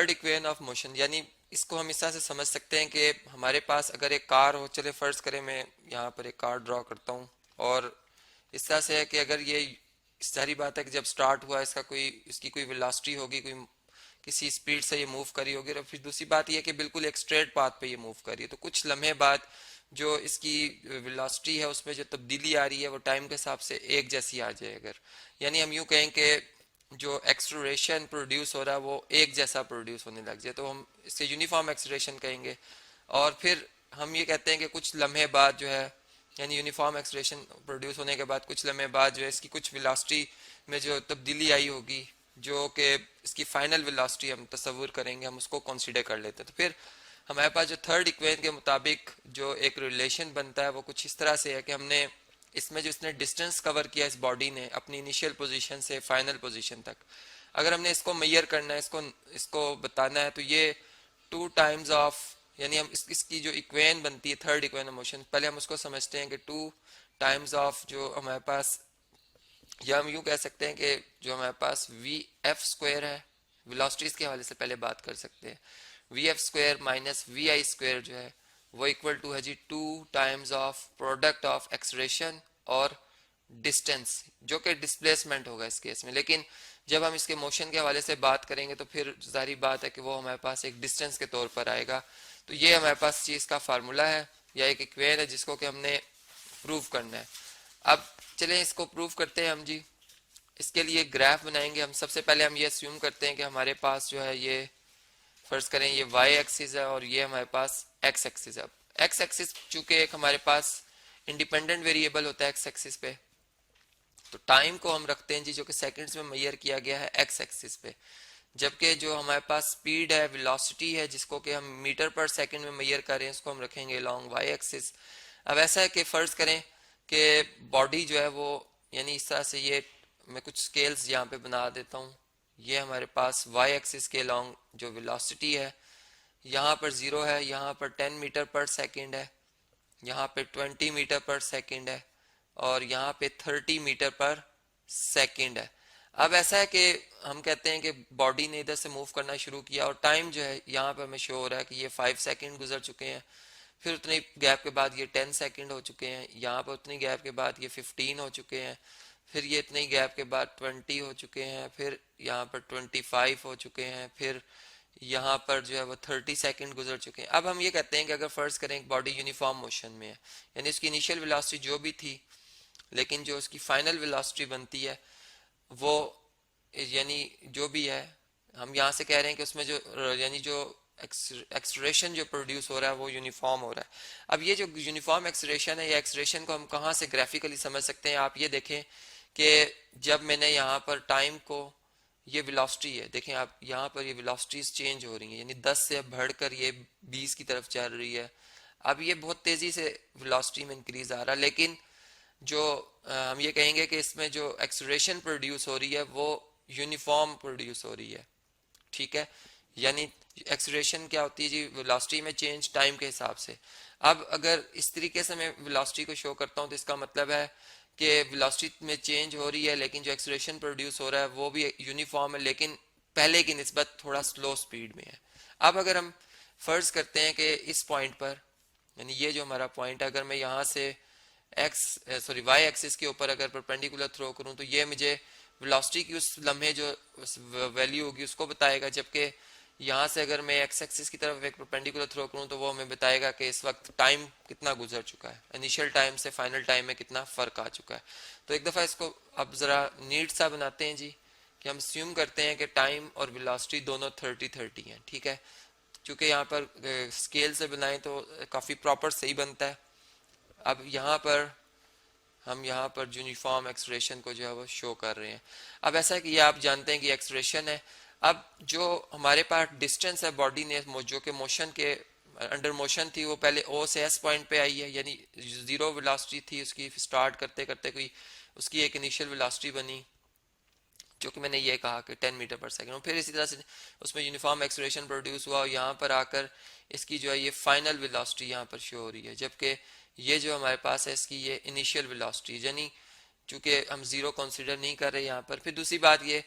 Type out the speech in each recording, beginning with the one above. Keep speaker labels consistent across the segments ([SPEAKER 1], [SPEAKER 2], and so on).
[SPEAKER 1] Third equation of motion, यानी इसको हम इस तरह से समझ सकते हैं कि हमारे पास अगर एक कार हो, चले फर्ज करें मैं यहाँ पर एक कार ड्रॉ करता हूँ, और इस तरह से है कि अगर ये सारी बात है कि जब स्टार्ट हुआ इसका कोई इसकी कोई वेलोसिटी होगी, कोई किसी स्पीड से ये मूव करी होगी, और फिर दूसरी बात ये है कि बिल्कुल एक स्ट्रेट पाथ पे ये मूव करी है, तो कुछ लम्हे बाद जो इसकी वेलोसिटी है उसमें जो तब्दीली आ रही है वो टाइम के हिसाब से एक जैसी आ जाए। अगर यानी हम यूँ कहें कि जो एक्सलरेशन प्रोड्यूस हो रहा है वो एक जैसा प्रोड्यूस होने लग जाए, तो हम इससे यूनिफॉर्म एक्सलरेशन कहेंगे। और फिर हम ये कहते हैं कि कुछ लम्हे बाद जो है, यानी यूनिफॉर्म एक्सलरेशन प्रोड्यूस होने के बाद कुछ लम्हे बाद जो है इसकी कुछ वेलोसिटी में जो तब्दीली आई होगी, जो कि इसकी फाइनल वेलोसिटी हम तस्वुर करेंगे, हम उसको कंसीडर कर लेते हैं। तो फिर हमारे पास जो थर्ड इक्वेशन के मुताबिक जो एक रिलेशन बनता है वो कुछ इस तरह से है कि हमने इसमें जो इसने डिस्टेंस कवर किया इस बॉडी ने अपनी इनिशियल पोजीशन से फाइनल पोजीशन तक, अगर हमने इसको मेजर करना है, इसको इसको बताना है, तो ये 2 टाइम्स ऑफ, यानी हम इसकी जो इक्वेशन बनती है थर्ड इक्वेशन ऑफ मोशन, पहले हम उसको समझते हैं कि 2 टाइम्स ऑफ जो हमारे पास, या हम यूँ कह सकते हैं कि जो हमारे पास वी एफ स्क्वायर है, वेलोसिटीज के हवाले से पहले बात कर सकते हैं, V F square minus V I square जो है वो इक्वल टू है जी 2 times of product of acceleration और डिस्टेंस, जो कि डिस्प्लेसमेंट होगा इस केस में। लेकिन जब हम इसके मोशन के हवाले से बात करेंगे तो फिर जारी बात है कि वो हमारे पास एक डिस्टेंस के तौर पर आएगा। तो ये हमारे पास चीज़ का फार्मूला है या एक इक्वेशन है जिसको कि हमने प्रूव करना है। अब चलें इसको प्रूव करते हैं हम जी। इसके लिए ग्राफ बनाएंगे हम। सबसे पहले हम ये अस्यूम करते हैं कि हमारे पास जो है ये फर्ज करें ये y एक्सिस है और ये हमारे पास x एक्सिस है। x एक्सिस चूंकि एक हमारे पास इंडिपेंडेंट वेरिएबल होता है x एक्सिस पे, तो टाइम को हम रखते हैं जी जो कि सेकंड्स में मेजर किया गया है x एक्सिस पे, जबकि जो हमारे पास स्पीड है, वेलोसिटी है, जिसको कि हम मीटर पर सेकंड में मेजर कर रहे हैं, इसको हम रखेंगे लॉन्ग y एक्सिस। अब ऐसा है कि फर्ज करें कि बॉडी जो है वो, यानी इस तरह से ये मैं कुछ स्केल्स यहाँ पे बना देता हूँ। ये हमारे पास y एक्सिस के लॉन्ग जो वेलोसिटी है, यहाँ पर 0 है, यहाँ पर 10 मीटर पर सेकंड है, यहाँ पे 20 मीटर पर सेकंड है, और यहाँ पे 30 मीटर पर सेकंड है। अब ऐसा है कि हम कहते हैं कि बॉडी ने इधर से मूव करना शुरू किया और टाइम जो है यहाँ पे हमें शो हो रहा है कि ये 5 सेकंड गुजर चुके हैं, फिर उतनी गैप के बाद ये 10 सेकंड हो चुके हैं, यहाँ पर उतनी गैप के बाद ये 15 हो चुके हैं, फिर ये इतनी गैप के बाद 20 हो चुके हैं, फिर यहाँ पर 25 हो चुके हैं, फिर यहाँ पर जो है वो 30 सेकंड गुजर चुके हैं। अब हम ये कहते हैं कि अगर फर्ज करें एक बॉडी यूनिफॉर्म मोशन में है, यानी उसकी इनिशियल वेलोसिटी जो भी थी, लेकिन जो उसकी फाइनल वेलोसिटी बनती है वो, यानी जो भी है, हम यहाँ से कह रहे हैं कि उसमें जो, यानी जो एक्सलेरेशन जो प्रोड्यूस हो रहा है वो यूनिफॉर्म हो रहा है। अब ये जो यूनिफॉर्म एक्सलेरेशन है या एक्सलेरेशन को हम कहाँ से ग्राफिकली समझ सकते हैं? आप ये देखें कि जब मैंने यहाँ पर टाइम को, ये वेलोसिटी है, देखें आप यहाँ पर ये वेलोसिटीज चेंज हो रही हैं, यानी 10 से बढ़कर ये 20 की तरफ चल रही है। अब ये बहुत तेज़ी से वेलोसिटी में इंक्रीज आ रहा है, लेकिन जो हम ये कहेंगे कि इसमें जो एक्सलेरेशन प्रोड्यूस हो रही है वो यूनिफॉर्म प्रोड्यूस हो रही है। ठीक है, यानी एक्सलेरेशन क्या होती है जी? वेलोसिटी में चेंज टाइम के हिसाब से। अब अगर इस तरीके से मैं वेलोसिटी को शो करता हूँ तो इसका मतलब है कि वेलोसिटी में चेंज हो रही है, लेकिन जो एक्सलेरेशन प्रोड्यूस हो रहा है वो भी यूनिफॉर्म है, लेकिन पहले की निस्बत थोड़ा स्लो स्पीड में है। अब अगर हम फर्ज करते हैं कि इस पॉइंट पर, यानी ये जो हमारा पॉइंट है, अगर मैं यहाँ से y एक्सिस के ऊपर अगर परपेंडिकुलर थ्रो करूँ तो ये मुझे वेलोसिटी की उस लम्हे जो वैल्यू होगी उसको बताएगा, जबकि यहाँ से अगर मैं x एक्सिस की तरफ एक परपेंडिकुलर थ्रो करूँ तो वो हमें बताएगा कि इस वक्त टाइम कितना गुजर चुका है, इनिशियल टाइम से फाइनल टाइम में कितना फ़र्क आ चुका है। तो एक दफ़ा इसको अब ज़रा नीट सा बनाते हैं जी, कि हम अस्यूम करते हैं कि टाइम और वेलोसिटी दोनों 30-30 हैं। ठीक है, क्योंकि यहाँ पर स्केल से बनाएं तो काफ़ी प्रॉपर सही बनता है। अब यहाँ पर हम यहाँ पर यूनिफॉर्म एक्सलेरेशन को जो है वो शो कर रहे हैं। अब ऐसा है कि ये आप जानते हैं कि एक्सलेरेशन है। अब जो हमारे पास डिस्टेंस है बॉडी ने जो कि मोशन के अंडर मोशन थी वो पहले ओ से एस पॉइंट पे आई है, यानी 0 वेलोसिटी थी उसकी, स्टार्ट करते करते कोई उसकी एक इनिशियल वेलोसिटी बनी जो कि मैंने ये कहा कि 10 मीटर पर सेकंड, फिर इसी तरह से उसमें यूनिफॉर्म एक्सलेरेशन प्रोड्यूस हुआ और यहाँ पर आकर इसकी जो है ये फाइनल वेलोसिटी यहाँ पर शो हो रही है, जबकि ये जो हमारे पास है इसकी ये इनिशियल वेलोसिटी, यानी चूंकि हम 0 कंसिडर नहीं कर रहे यहाँ पर। फिर दूसरी बात ये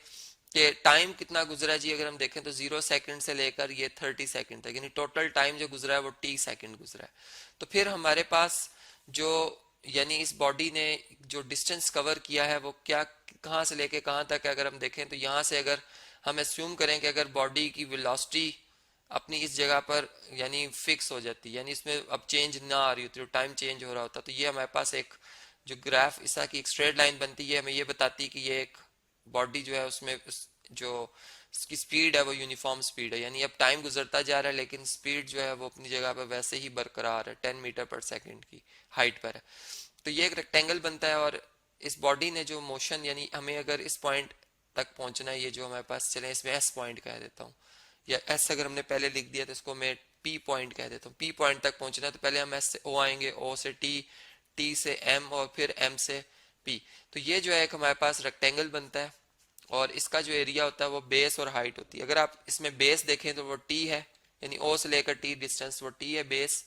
[SPEAKER 1] कि टाइम कितना गुजरा जी, अगर हम देखें तो 0 सेकंड से लेकर ये 30 सेकंड तक, यानी टोटल टाइम जो गुजरा है वो t सेकंड गुजरा है। तो फिर हमारे पास जो, यानी इस बॉडी ने जो डिस्टेंस कवर किया है वो क्या, कहाँ से लेके कहाँ तक है, अगर हम देखें तो यहाँ से अगर हम एस्यूम करें कि अगर बॉडी की वेलोसिटी अपनी इस जगह पर यानी फिक्स हो जाती, यानी इसमें अब चेंज ना आ रही होती, टाइम चेंज हो रहा होता, तो ये हमारे पास एक जो ग्राफ इस तरह की एक स्ट्रेट लाइन बनती है, हमें ये बताती कि ये एक बॉडी जो है उसमें जो इसकी स्पीड है वो यूनिफॉर्म स्पीड है, यानी अब टाइम गुजरता जा रहा है लेकिन स्पीड जो है वो अपनी जगह पर वैसे ही बरकरार है, 10 मीटर पर सेकेंड की हाइट पर है। तो ये एक रेक्टेंगल बनता है, और इस बॉडी ने जो मोशन, यानी हमें अगर इस पॉइंट तक पहुंचना है, ये जो हमारे पास, चले इसमें एस पॉइंट कह देता हूँ, या एस अगर हमने पहले लिख दिया तो इसको मैं पी पॉइंट कह देता हूँ। पी पॉइंट तक पहुंचना है तो पहले हम एस से ओ आएंगे, ओ से टी, टी से एम, और फिर एम से पी। तो ये जो है एक हमारे पास रेक्टेंगल बनता है, और इसका जो एरिया होता है वो बेस और हाइट होती है। अगर आप इसमें बेस देखें तो वो टी है, यानी ओ से लेकर टी डिस्टेंस वो टी है बेस,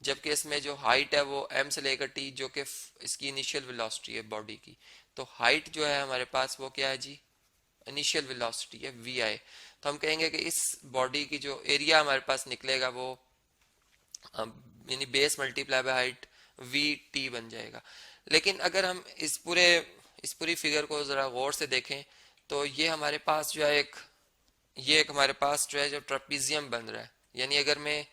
[SPEAKER 1] जबकि इसमें जो हाइट है वो एम से लेकर टी, जो कि इसकी इनिशियल वेलोसिटी है बॉडी की। तो हाइट जो है हमारे पास वो क्या है जी, इनिशियल वेलोसिटी है वी आई। तो हम कहेंगे कि इस बॉडी की जो एरिया हमारे पास निकलेगा वो यानी base multiply by height we T बन जाएगा। लेकिन अगर हम इस पूरी फिगर को जरा गौर से देखें तो ये हमारे पास जो है ये एक हमारे पास जो है जो ट्रपीजियम बन रहा है, यानी अगर मैं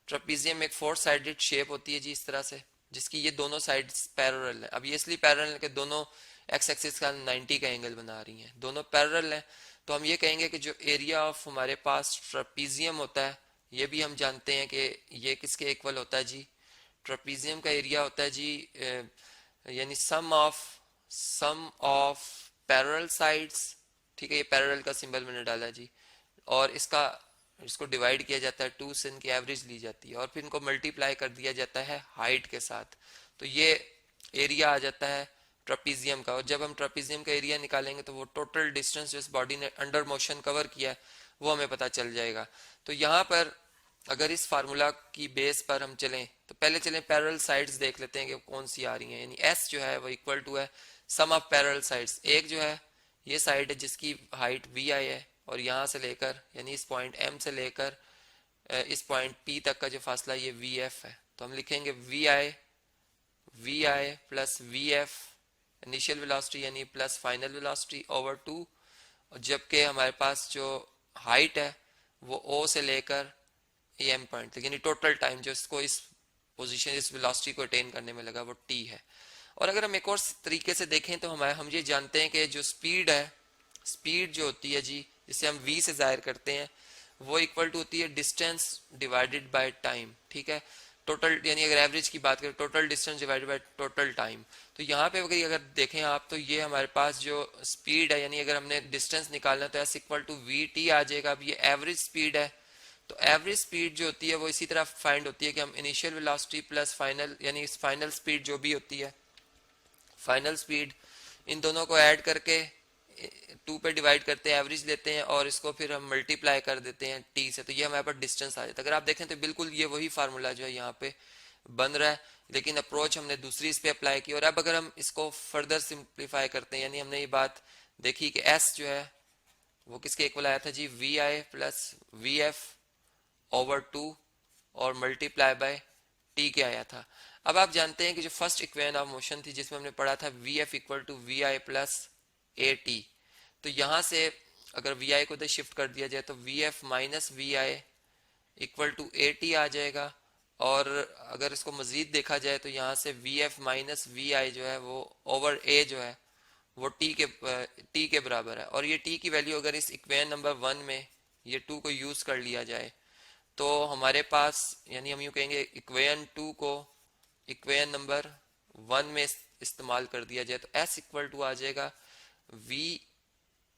[SPEAKER 1] ट्रपीजियम एक फोर साइडेड शेप होती है जी इस तरह से, जिसकी ये दोनों साइड्स पैरेलल है। अब ये इसलिए पैरेलल है कि दोनों एक्स एक्सिस का 90 का एंगल बना रही हैं, दोनों पैरेलल हैं। तो हम ये कहेंगे कि जो एरिया ऑफ हमारे पास ट्रपीजियम होता है, ये भी हम जानते हैं कि ये किसके इक्वल होता है जी, ट्रपीजियम का एरिया होता है जी यानी सम ऑफ पैरेलल साइड्स। ठीक है, ये पैरेलल का सिंबल मैंने डाला जी, और इसको डिवाइड किया जाता है, टू से इनकी एवरेज ली जाती है, और फिर इनको मल्टीप्लाई कर दिया जाता है हाइट के साथ। तो ये एरिया आ जाता है ट्रपीजियम का, और जब हम ट्रपीजियम का एरिया निकालेंगे तो वो टोटल डिस्टेंस जो इस बॉडी ने अंडर मोशन कवर किया है वो हमें पता चल जाएगा। तो यहाँ पर अगर इस फार्मूला की बेस पर हम चलें तो पहले चलें पैरेलल साइड्स देख लेते हैं कि कौन सी आ रही हैं, यानी एस जो है वो इक्वल टू है सम ऑफ पैरेलल साइड्स। एक जो है ये साइड है जिसकी हाइट वी आई है, और यहाँ से लेकर यानी इस पॉइंट एम से लेकर इस पॉइंट पी तक का जो फासला ये वी एफ है। तो हम लिखेंगे V I plus V F initial velocity यानी plus final velocity over two, और जबकि हमारे पास जो हाइट है वो ओ से लेकर ए एम पॉइंट तक, यानी टोटल टाइम जो इसको इस पोजीशन इस वेलोसिटी को अटेन करने में लगा वो टी है। और अगर हम एक और तरीके से देखें तो हम ये जानते हैं कि जो स्पीड है, स्पीड जो होती है जी जिसे हम v से जाहिर करते हैं, वो इक्वल टू होती है डिस्टेंस डिवाइडेड बाय टाइम। ठीक है, टोटल यानी अगर एवरेज की बात करें total distance divided by total time. तो यहाँ पे अगर देखें आप तो ये हमारे पास जो स्पीड है, यानी अगर हमने डिस्टेंस निकालना तो S equal to V T आ जाएगा। अब ये एवरेज स्पीड है, तो एवरेज स्पीड जो होती है वो इसी तरह फाइंड होती है कि हम इनिशियल वेलोसिटी प्लस फाइनल यानी फाइनल स्पीड जो भी होती है, फाइनल स्पीड, इन दोनों को ऐड करके टू पे डिवाइड करते हैं, एवरेज लेते हैं, और इसको फिर हम मल्टीप्लाई कर देते हैं टी से, तो ये हमारे पास डिस्टेंस आ जाता है। अगर आप देखें तो बिल्कुल ये वही फार्मूला जो है यहाँ पे बन रहा है, लेकिन अप्रोच हमने दूसरी इस पे अप्लाई की। और अब अगर हम इसको फर्दर सिंप्लीफाई करते हैं, यानी हमने ये बात देखी कि एस जो है वो किसके इक्वल आया था जी, V I plus V F over two और मल्टीप्लाई बाय टी के आया था। अब आप जानते हैं कि जो फर्स्ट इक्वेशन ऑफ मोशन थी जिसमें हमने पढ़ा था V F equal to V I plus A T, तो यहाँ से अगर वी आई को इधर शिफ्ट कर दिया जाए तो V F minus V I equal to A T आ जाएगा। और अगर इसको मजीद देखा जाए तो यहाँ से वी एफ माइनस वी आई जो है वो ओवर ए जो है वो टी के बराबर है। और ये टी की वैल्यू अगर इस इक्वेशन नंबर 1 में ये 2 को यूज कर लिया जाए तो हमारे पास, यानी हम यूँ कहेंगे इक्वेशन 2 को इक्वेशन नंबर 1 में इस्तेमाल कर दिया जाए तो एस इक्वल टू आ जाएगा वी,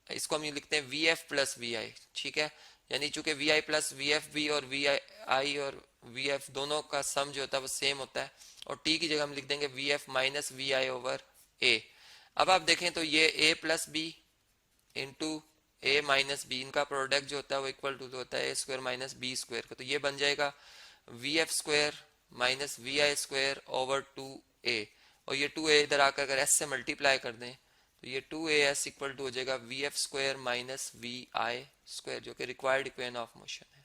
[SPEAKER 1] इसको हम ये लिखते हैं V F plus V I. ठीक है, यानी चूंकि V I plus V F भी और वी आई और वी एफ दोनों का सम जो होता है वो सेम होता है, और टी की जगह हम लिख देंगे V F minus V I over A. अब आप देखें तो ये A plus B into A minus B, इनका प्रोडक्ट जो होता है वो इक्वल टू होता है A square minus B square का। तो ये बन जाएगा V F square minus V I square over two A, और ये टू ए इधर आकर अगर एस से मल्टीप्लाई कर दें तो ये 2as इक्वल टू हो जाएगा V F square minus V I square, जो कि रिक्वायर्ड इक्वेशन ऑफ मोशन है।